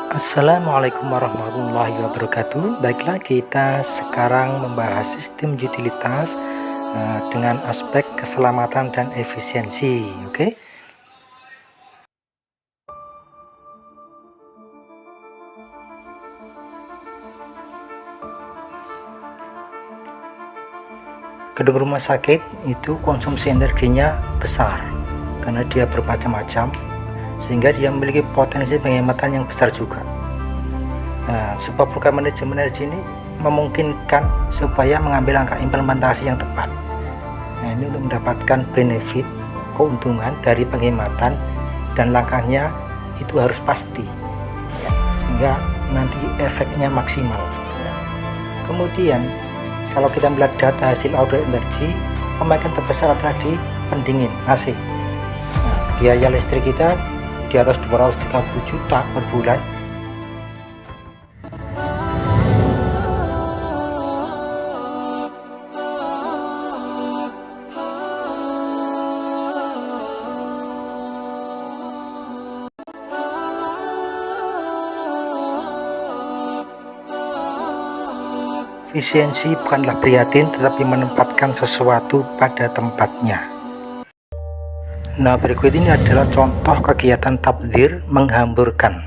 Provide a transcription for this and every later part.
Assalamualaikum warahmatullahi wabarakatuh. Baiklah, kita sekarang membahas sistem utilitas dengan aspek keselamatan dan efisiensi. Oke. Gedung rumah sakit itu konsumsi energinya besar karena dia bermacam-macam, sehingga dia memiliki potensi penghematan yang besar juga. Nah, sebuah program manajemen energi ini memungkinkan supaya mengambil langkah implementasi yang tepat. Nah, ini untuk mendapatkan benefit, keuntungan dari penghematan, dan langkahnya itu harus pasti, ya, sehingga nanti efeknya maksimal. Ya. Kemudian kalau kita melihat data hasil audit energi, pemakaian terbesar adalah di pendingin AC. Nah, biaya listrik kita di atas 230 juta per bulan. Efisiensi bukanlah prihatin, tetapi menempatkan sesuatu pada tempatnya. Nah, berikut ini adalah contoh kegiatan tabdir menghamburkan.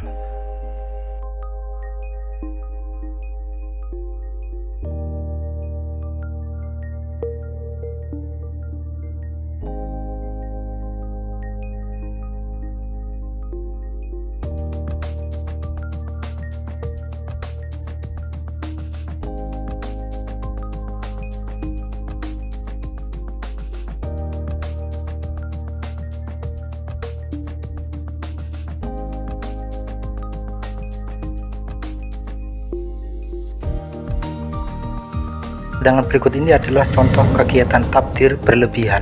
Sedangkan berikut ini adalah contoh kegiatan tabdir berlebihan.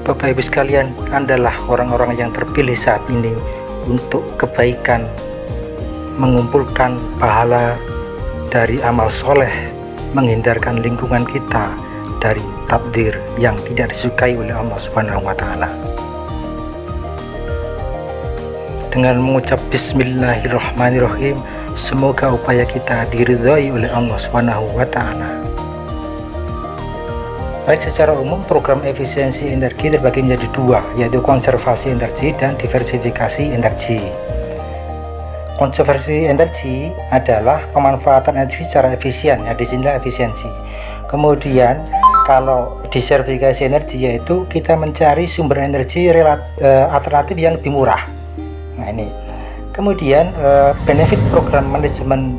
Bapak Ibu sekalian, Anda orang-orang yang terpilih saat ini untuk kebaikan, mengumpulkan pahala dari amal soleh, menghindarkan lingkungan kita dari takdir yang tidak disukai oleh Allah Subhanahu wa Ta'ala. Dengan mengucap Bismillahirrahmanirrahim, semoga upaya kita diridhai oleh Allah Subhanahu wa Ta'ala. Baik, secara umum program efisiensi energi terbagi menjadi dua, yaitu konservasi energi dan diversifikasi energi. Konservasi energi adalah pemanfaatan energi secara efisien, ya, disinilah efisiensi. Kemudian kalau diversifikasi energi yaitu kita mencari sumber energi alternatif yang lebih murah. Nah, ini kemudian benefit program manajemen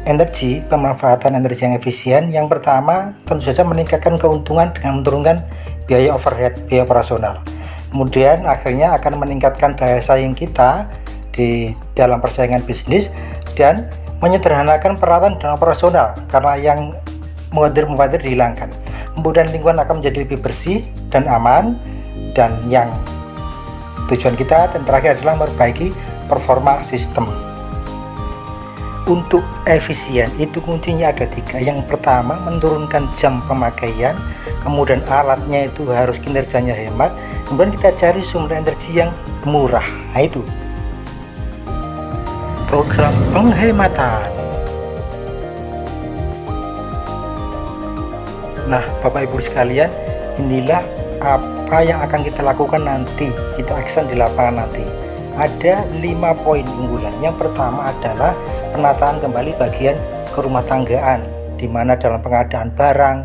energi, pemanfaatan energi yang efisien, yang pertama tentu saja meningkatkan keuntungan dengan menurunkan biaya overhead, biaya operasional. Kemudian akhirnya akan meningkatkan daya saing kita di dalam persaingan bisnis dan menyederhanakan peralatan dan operasional karena yang mubadir dihilangkan. Kemudian lingkungan akan menjadi lebih bersih dan aman, dan yang tujuan kita dan terakhir adalah memperbaiki performa sistem. Untuk efisien itu kuncinya ada tiga. Yang pertama, menurunkan jam pemakaian, kemudian alatnya itu harus kinerjanya hemat, kemudian kita cari sumber energi yang murah. Nah, itu program penghematan. Nah, Bapak Ibu sekalian, inilah apa yang akan kita lakukan nanti, kita action di lapangan nanti. Ada 5 poin unggulan. Yang pertama adalah penataan kembali bagian kerumah tanggaan, di mana dalam pengadaan barang,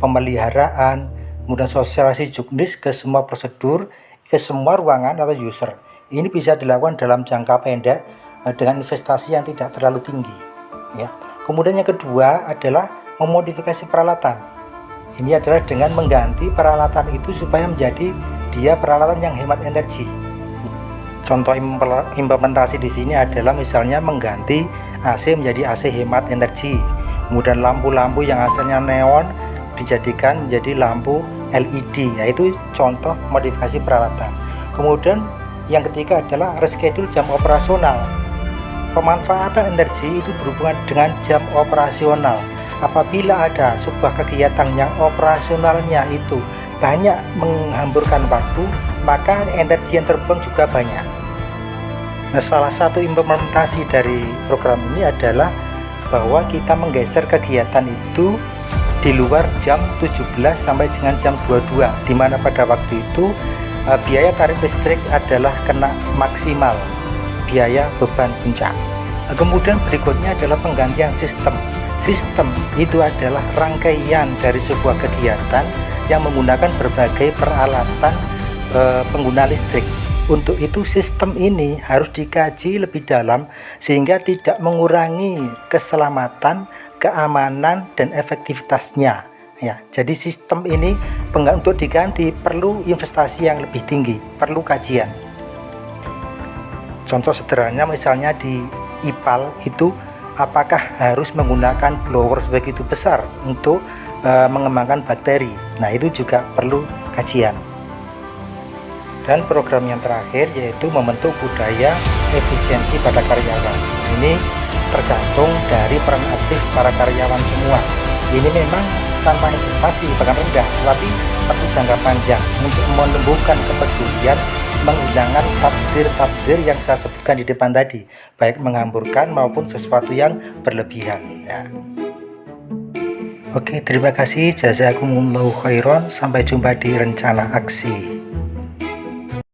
pemeliharaan, kemudian sosialisasi juknis ke semua prosedur, ke semua ruangan atau user. Ini bisa dilakukan dalam jangka pendek dengan investasi yang tidak terlalu tinggi, ya. Kemudian yang kedua adalah memodifikasi peralatan. Ini adalah dengan mengganti peralatan itu supaya menjadi dia peralatan yang hemat energi. Contoh implementasi di sini adalah misalnya mengganti AC menjadi AC hemat energi. Kemudian lampu-lampu yang asalnya neon dijadikan menjadi lampu LED, yaitu contoh modifikasi peralatan. Kemudian Yang ketiga adalah reschedule jam operasional. Pemanfaatan energi itu berhubungan dengan jam operasional. Apabila ada sebuah kegiatan yang operasionalnya itu banyak menghamburkan waktu, maka energi yang terbuang juga banyak. Nah, salah satu implementasi dari program ini adalah bahwa kita menggeser kegiatan itu di luar jam 17 sampai dengan jam 22, di mana pada waktu itu biaya tarif listrik adalah kena maksimal biaya beban puncak. Kemudian berikutnya adalah penggantian sistem. Sistem itu adalah rangkaian dari sebuah kegiatan yang menggunakan berbagai peralatan pengguna listrik. Untuk itu sistem ini harus dikaji lebih dalam sehingga tidak mengurangi keselamatan, keamanan, dan efektivitasnya. Ya, jadi sistem ini untuk diganti perlu investasi yang lebih tinggi, perlu kajian. Contoh sederhananya misalnya di IPAL itu apakah harus menggunakan blower sebegitu besar untuk mengembangkan bakteri. Nah, itu juga perlu kajian. Dan program yang terakhir yaitu membentuk budaya efisiensi pada karyawan. Ini tergantung dari peran aktif para karyawan semua. Ini memang tanpa investasi bahkan rendah, tapi perlu jangka panjang untuk menumbuhkan kepedulian, menghilangkan takdir-takdir yang saya sebutkan di depan tadi, baik menghamburkan maupun sesuatu yang berlebihan ya. Oke, terima kasih. Jazakumullahu khairan. Sampai jumpa di rencana aksi.